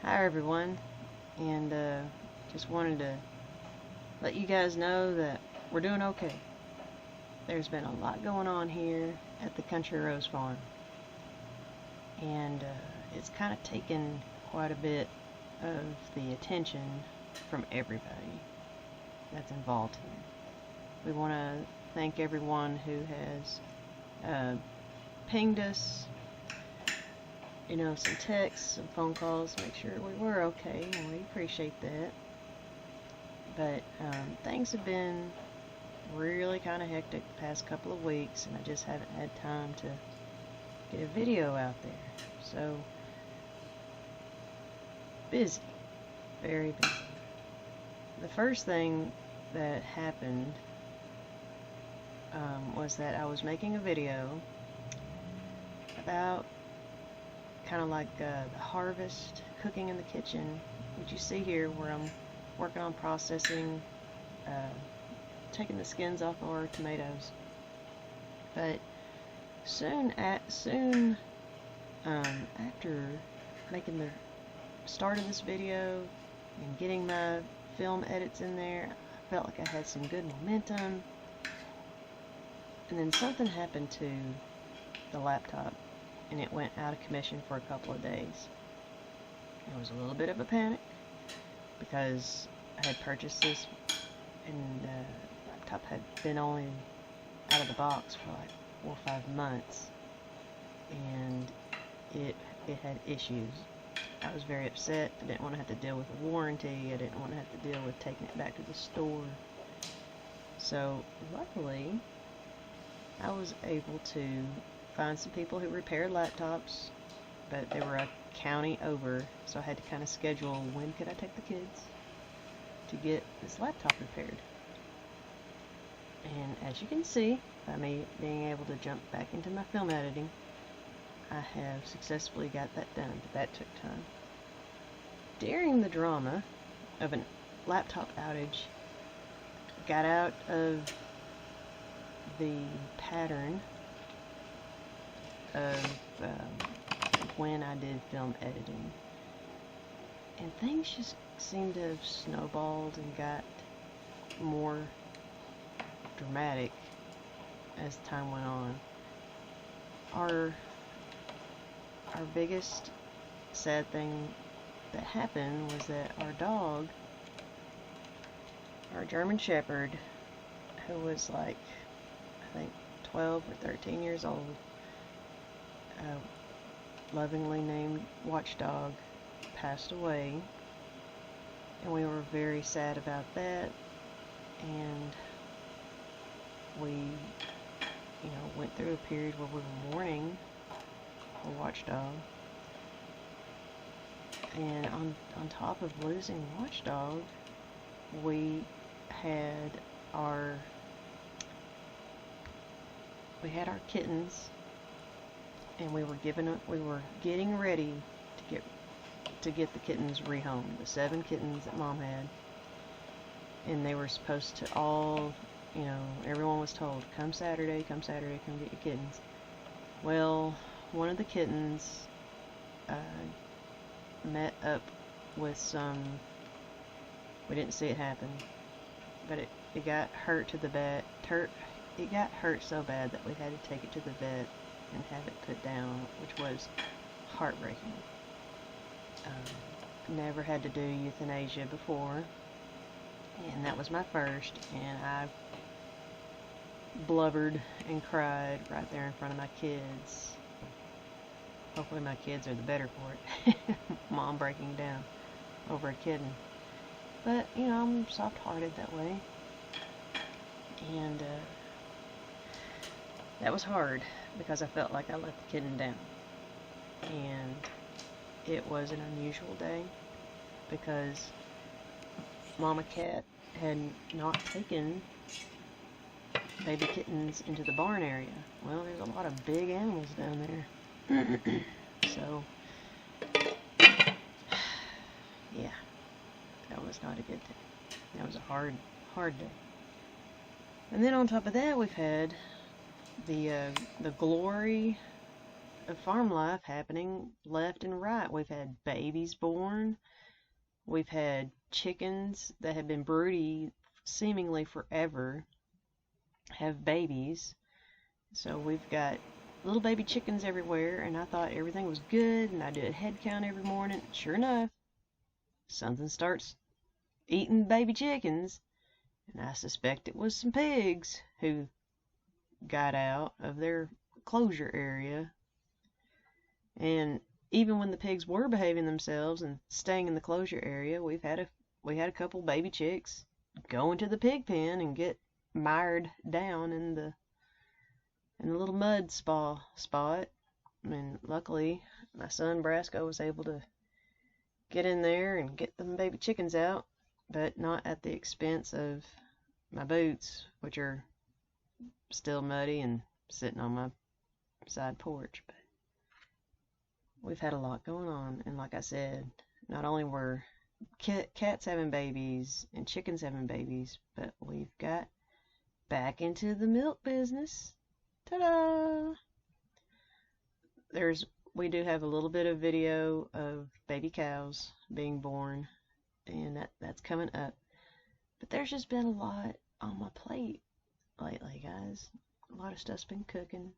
Hi everyone, and just wanted to let you guys know that we're doing okay. There's been a lot going on here at the Country Rose Farm, and it's kind of taken quite a bit of the attention from everybody that's involved here. We want to thank everyone who has pinged us, some texts, some phone calls, make sure we were okay, and we appreciate that. But things have been really kind of hectic the past couple of weeks, and I just haven't had time to get a video out there. So, busy. Very busy. The first thing that happened was that I was making a video about kind of like the harvest, cooking in the kitchen, which you see here where I'm working on processing, taking the skins off of our tomatoes. But soon after making the start of this video and getting my film edits in there, I felt like I had some good momentum, and then something happened to the laptop and it went out of commission for a couple of days. It was a little bit of a panic because I had purchased this and the laptop had been only out of the box for like 4 or 5 months, and it had issues. I was very upset. I didn't want to have to deal with a warranty. I didn't want to have to deal with taking it back to the store. So luckily I was able to find some people who repaired laptops, but they were a county over, so I had to kind of schedule when could I take the kids to get this laptop repaired. And as you can see, by me being able to jump back into my film editing, I have successfully got that done, but that took time. During the drama of a laptop outage, got out of the pattern of when I did film editing, and things just seemed to have snowballed and got more dramatic as time went on. Our biggest sad thing that happened was that our dog, our German Shepherd, who was like, I think 12 or 13 years old, lovingly named Watchdog, passed away, and we were very sad about that, and we went through a period where we were mourning a Watchdog, and on top of losing Watchdog, we had our kittens, and we were getting ready to get the kittens rehomed, the 7 kittens that Mom had, and they were supposed to all, everyone was told, come Saturday, come get your kittens. Well, one of the kittens met up with some, we didn't see it happen, but it got hurt to the vet. It got hurt so bad that we had to take it to the vet and have it put down, which was heartbreaking. Never had to do euthanasia before, and that was my first, and I blubbered and cried right there in front of my kids. Hopefully my kids are the better for it. Mom breaking down over a kitten. But, I'm soft-hearted that way, and that was hard because I felt like I let the kitten down. And it was an unusual day because Mama Cat had not taken baby kittens into the barn area. Well, there's a lot of big animals down there. So, yeah, that was not a good day. That was a hard day. And then on top of that, we've had the glory of farm life happening left and right. We've had babies born. We've had chickens that have been broody seemingly forever have babies. So we've got little baby chickens everywhere, and I thought everything was good, and I did a head count every morning. Sure enough, something starts eating baby chickens, and I suspect it was some pigs who got out of their closure area. And even when the pigs were behaving themselves and staying in the closure area, we had a couple baby chicks go into the pig pen and get mired down in the little mud spot. And luckily, my son Brasco was able to get in there and get them baby chickens out, but not at the expense of my boots, which are still muddy and sitting on my side porch. But we've had a lot going on, and like I said, not only were cats having babies and chickens having babies, but we've got back into the milk business. Ta-da! We do have a little bit of video of baby cows being born, and that's coming up. But there's just been a lot on my plate lately, guys. A lot of stuff's been cooking.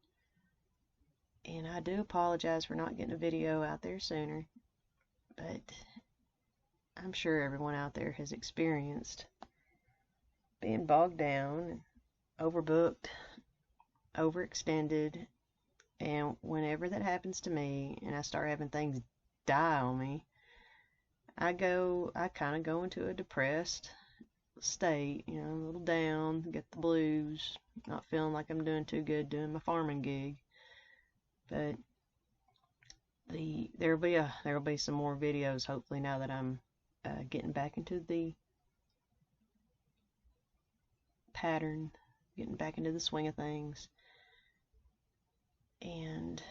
And I do apologize for not getting a video out there sooner. But I'm sure everyone out there has experienced being bogged down, overbooked, overextended. And whenever that happens to me and I start having things die on me, I kind of go into a depressed state, a little down, get the blues, not feeling like I'm doing too good doing my farming gig. But there'll be some more videos hopefully now that I'm getting back into the pattern, getting back into the swing of things. And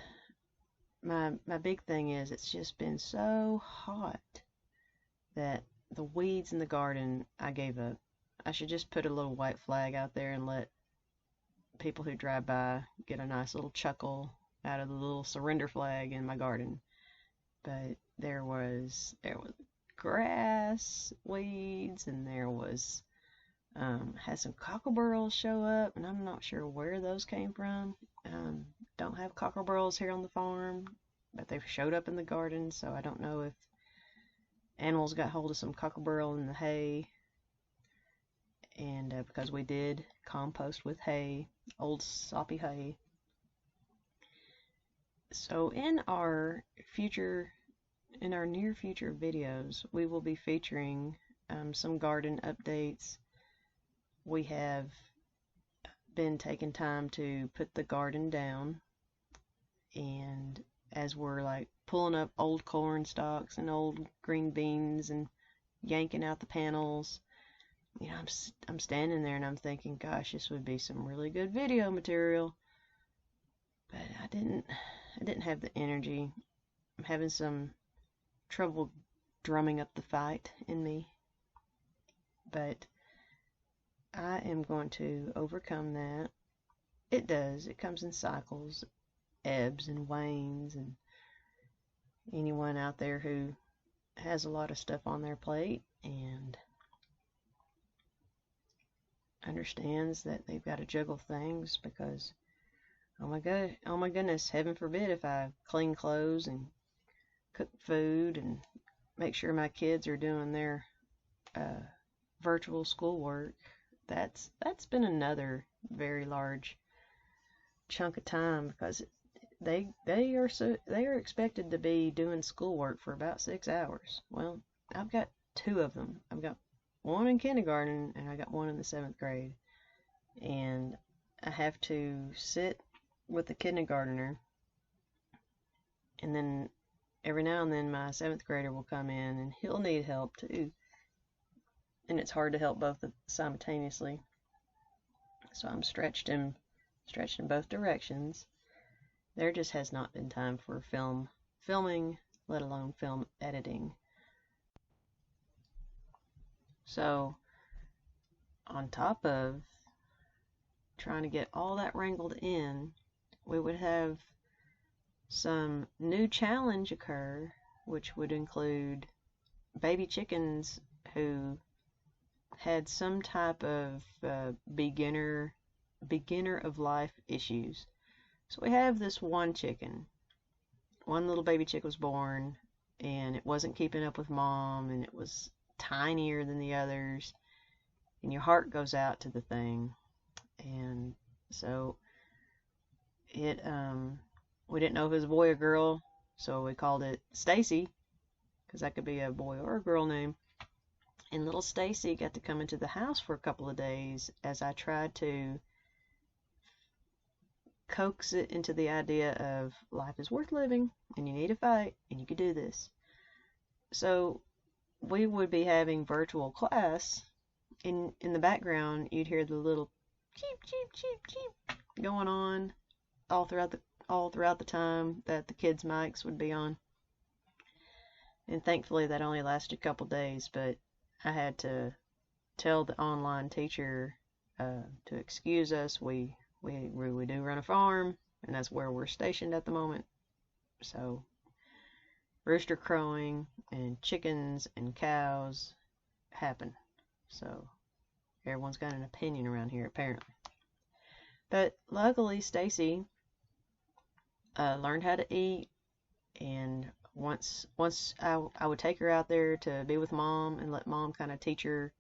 my big thing is it's just been so hot that the weeds in the garden, I gave up. I should just put a little white flag out there and let people who drive by get a nice little chuckle out of the little surrender flag in my garden. But there was grass, weeds, and there was had some cockerels show up, and I'm not sure where those came from. Don't have cockerels here on the farm, but they've showed up in the garden, so I don't know if animals got hold of some cockerel in the hay. And because we did compost with hay, old soppy hay. So in our near future videos, we will be featuring some garden updates. We have been taking time to put the garden down, and as we're like pulling up old corn stalks and old green beans and yanking out the panels, I'm standing there and I'm thinking, gosh, this would be some really good video material. But I didn't have the energy. I'm having some trouble drumming up the fight in me. But I am going to overcome that. It does. It comes in cycles, ebbs and wanes, and anyone out there who has a lot of stuff on their plate and understands that they've got to juggle things, because oh my goodness, heaven forbid if I clean clothes and cook food and make sure my kids are doing their virtual schoolwork. That's been another very large chunk of time, because they are expected to be doing schoolwork for about 6 hours. Well, I've got 2 of them. I've got one in kindergarten and I got one in the 7th grade, and I have to sit with the kindergartner, and then every now and then my 7th grader will come in and he'll need help too, and it's hard to help both simultaneously, so I'm stretched in both directions. There just has not been time for filming, let alone film editing. So on top of trying to get all that wrangled in, we would have some new challenge occur, which would include baby chickens who had some type of beginner of life issues. So we have this one chicken. One little baby chick was born, and it wasn't keeping up with mom, and it was tinier than the others, and your heart goes out to the thing. And so it we didn't know if it was a boy or girl, so we called it Stacy, because that could be a boy or a girl name. And little Stacy got to come into the house for a couple of days as I tried to coax it into the idea of life is worth living, and you need to fight, and you can do this. So we would be having virtual class. In the background, you'd hear the little cheep, cheep, cheep, cheep going on all throughout the time that the kids' mics would be on. And thankfully that only lasted a couple days, but I had to tell the online teacher to excuse us. We do run a farm, and that's where we're stationed at the moment. So rooster crowing and chickens and cows happen. So everyone's got an opinion around here, apparently. But luckily, Stacy learned how to eat, and once I would take her out there to be with mom and let mom kind of teach her,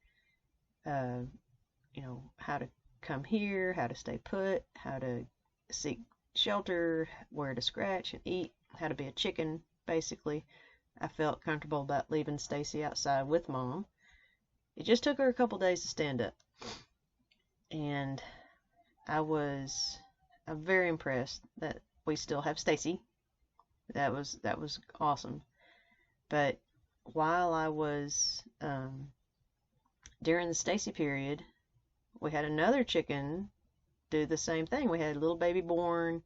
how to come here, how to stay put, how to seek shelter, where to scratch and eat, how to be a chicken, basically. I felt comfortable about leaving Stacy outside with mom. It just took her a couple days to stand up. And I'm very impressed that we still have Stacy. That was awesome. But while I was during the Stacy period, we had another chicken do the same thing. We had a little baby born.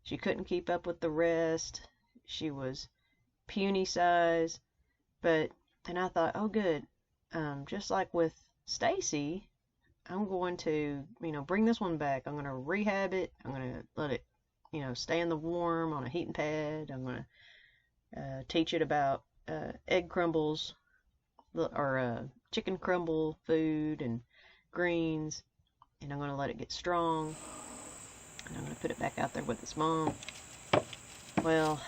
She couldn't keep up with the rest. She was puny size. But then I thought, oh good, just like with Stacy, I'm going to, bring this one back. I'm going to rehab it. I'm going to let it, stay in the warm on a heating pad. I'm going to teach it about egg crumbles or chicken crumble food and greens. And I'm going to let it get strong. And I'm going to put it back out there with its mom. Well,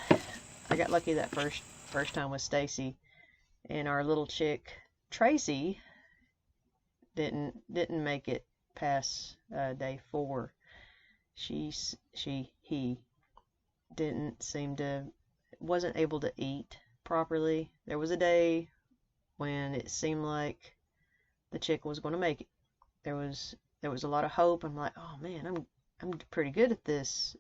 I got lucky that first time with Stacy, and our little chick Tracy didn't make it past day 4. He wasn't able to eat properly. There was a day when it seemed like the chick was going to make it. There was a lot of hope. I'm like, oh man, I'm pretty good at this.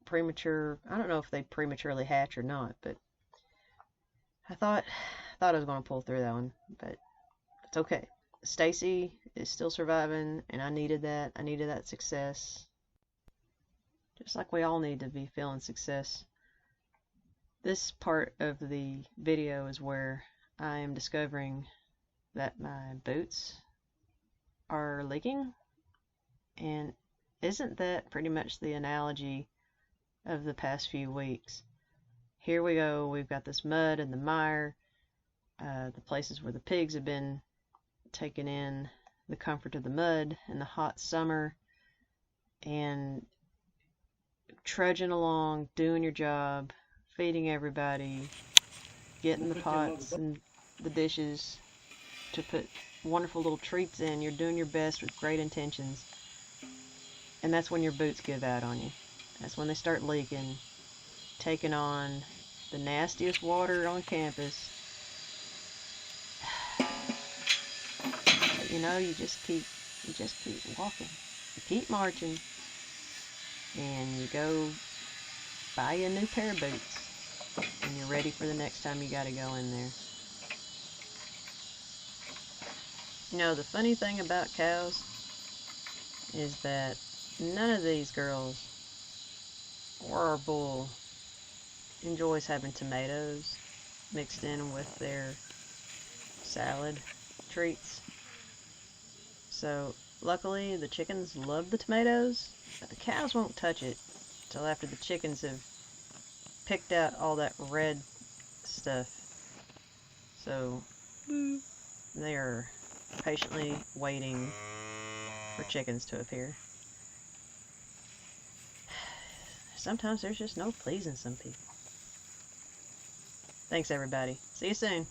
Premature. I don't know if they prematurely hatch or not, but I thought I was going to pull through that one, but it's okay. Stacy is still surviving, and I needed that. I needed that success. Just like we all need to be feeling success. This part of the video is where I am discovering that my boots are leaking. And isn't that pretty much the analogy of the past few weeks? Here we go. We've got this mud and the mire, the places where the pigs have been taking in the comfort of the mud in the hot summer, and trudging along, doing your job, feeding everybody, getting the pots and the dishes to put wonderful little treats in. You're doing your best with great intentions, and that's when your boots give out on you. That's when they start leaking, taking on the nastiest water on campus. But you just keep walking, you keep marching, and you go buy you a new pair of boots, and you're ready for the next time you got to go in there. The funny thing about cows is that none of these girls or our bull enjoys having tomatoes mixed in with their salad treats. So luckily the chickens love the tomatoes, but the cows won't touch it. till after the chickens have picked out all that red stuff. So they are patiently waiting for chickens to appear. Sometimes there's just no pleasing some people. Thanks everybody. See you soon.